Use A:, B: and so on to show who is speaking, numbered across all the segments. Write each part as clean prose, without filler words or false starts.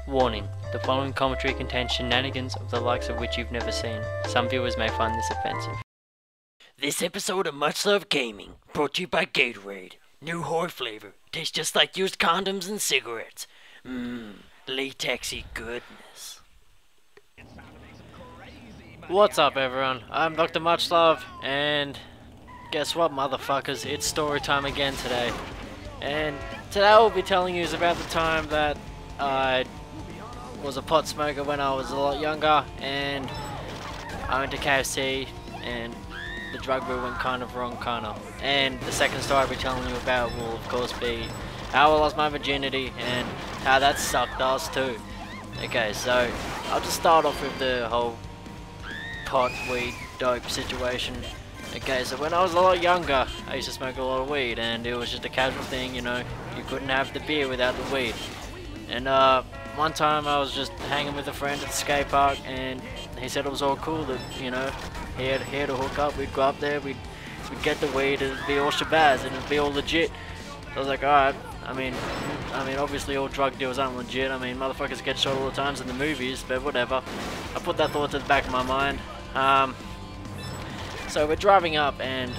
A: Warning, the following commentary contains shenanigans of the likes of which you've never seen. Some viewers may find this offensive. This episode of Much Love Gaming, brought to you by Gatorade. New whore flavor, tastes just like used condoms and cigarettes. Latexy goodness. What's up everyone, I'm Dr. Muchlove, and guess what motherfuckers, it's story time again today. And today I'll be telling you about the time that I was a pot smoker when I was a lot younger, and I went to KFC and the drug bill went kind of wrong, And the second story I'll be telling you about will of course be how I lost my virginity and how that sucked ass too. Okay, so I'll just start off with the whole pot, weed, dope situation. Okay, so when I was a lot younger, I used to smoke a lot of weed, and it was just a casual thing, you know. You couldn't have the beer without the weed. And one time I was just hanging with a friend at the skate park, and he said it was all cool that, you know, he had to hook up, we'd go up there, we'd get the weed, it'd be all shabazz, and it'd be all legit. So I was like, alright, I mean, obviously all drug deals aren't legit, I mean, motherfuckers get shot all the times in the movies, but whatever. I put that thought to the back of my mind. So we're driving up, and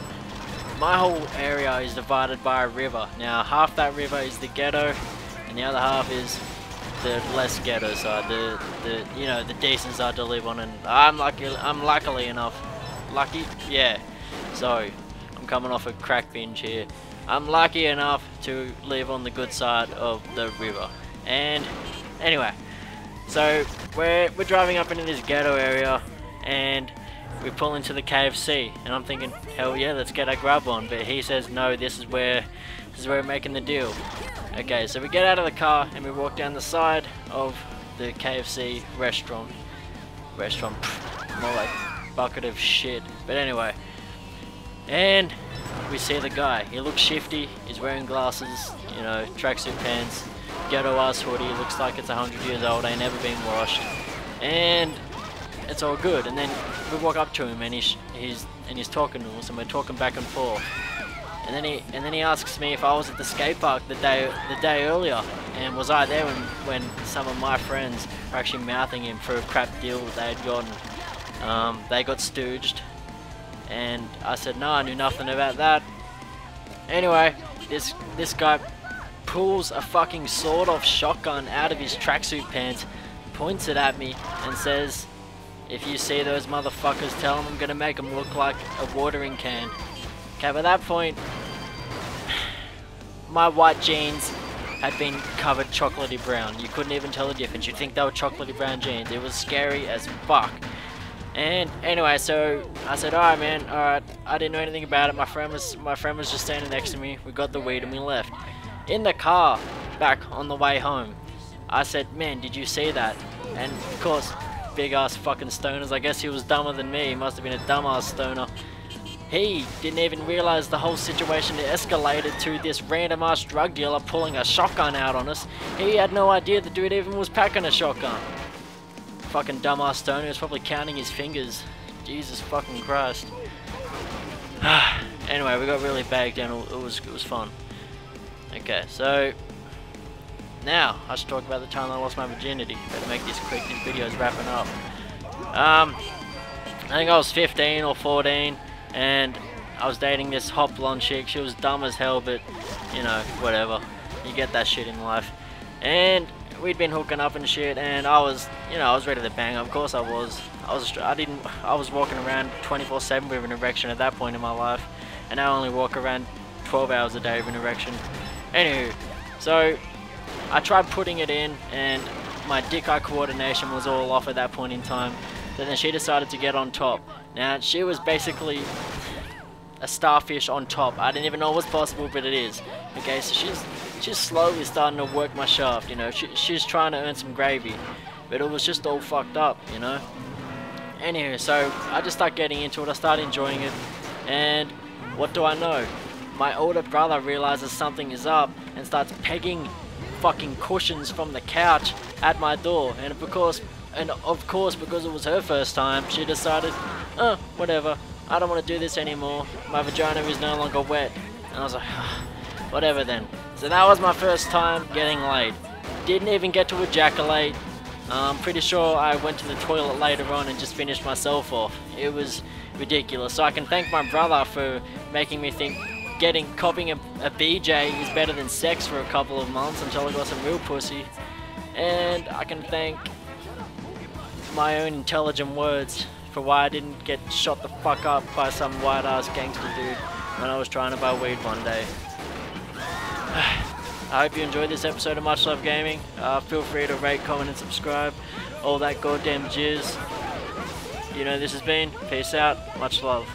A: my whole area is divided by a river. Now, half that river is the ghetto, and the other half is the less ghetto side, the you know, the decent side to live on. And I'm luckily enough, sorry, I'm coming off a crack binge here. I'm lucky enough to live on the good side of the river. And anyway, so we're driving up into this ghetto area, and we pull into the KFC, and I'm thinking, hell yeah, let's get a grub on. But he says, no, this is where we're making the deal. Okay, so we get out of the car and we walk down the side of the KFC restaurant. More like bucket of shit. But anyway, and we see the guy. He looks shifty. He's wearing glasses, you know, tracksuit pants, ghetto ass hoodie. Looks like it's 100 years old. Ain't never been washed. And it's all good. And then we walk up to him, and he's talking to us, and we're talking back and forth. And then he asks me if I was at the skate park the day earlier, and was I there when some of my friends were actually mouthing him for a crap deal that they had gotten. They got stooged, and I said no, I knew nothing about that. Anyway, this guy pulls a fucking sawed-off shotgun out of his tracksuit pants, points it at me, and says, "If you see those motherfuckers, tell them I'm gonna make them look like a watering can." Okay, by that point, my white jeans had been covered chocolatey brown. You couldn't even tell the difference. You'd think they were chocolatey brown jeans. It was scary as fuck. And anyway, so I said, alright man, alright. I didn't know anything about it. My friend was just standing next to me. We got the weed and we left. In the car, back on the way home, I said, man, did you see that? And of course, big ass fucking stoners. I guess he was dumber than me. He must have been a dumbass stoner. He didn't even realize the whole situation escalated to this random ass drug dealer pulling a shotgun out on us. He had no idea the dude even was packing a shotgun. Fucking dumbass stoner, he was probably counting his fingers. Jesus fucking Christ. Anyway, we got really bagged and it was fun. Okay, so now I should talk about the time I lost my virginity. Better make this quick, this video's wrapping up. I think I was 15 or 14. And I was dating this hot blonde chick. She was dumb as hell, but you know, whatever. You get that shit in life. And we'd been hooking up and shit, and I was ready to bang. Of course I was. I was walking around 24/7 with an erection at that point in my life, and I only walk around 12 hours a day with an erection. Anywho, so I tried putting it in, and my dick-eye coordination was all off at that point in time. But then she decided to get on top. Now, she was basically a starfish on top. I didn't even know it was possible, but it is. Okay, so she's slowly starting to work my shaft, you know. She's trying to earn some gravy. But it was just all fucked up, you know. Anyway, so I just start getting into it. I start enjoying it. And what do I know? My older brother realizes something is up and starts pegging fucking cushions from the couch at my door. And of course, because it was her first time, she decided, oh, whatever, I don't want to do this anymore. My vagina is no longer wet. And I was like, whatever then. So that was my first time getting laid. Didn't even get to ejaculate. I'm pretty sure I went to the toilet later on and just finished myself off. It was ridiculous. So I can thank my brother for making me think copping a BJ is better than sex for a couple of months until I got some real pussy. And I can thank my own intelligent words for why I didn't get shot the fuck up by some white ass gangster dude when I was trying to buy weed one day. I hope you enjoyed this episode of Much Love Gaming. Feel free to rate, comment and subscribe. All that goddamn jizz. You know this has been. Peace out. Much love.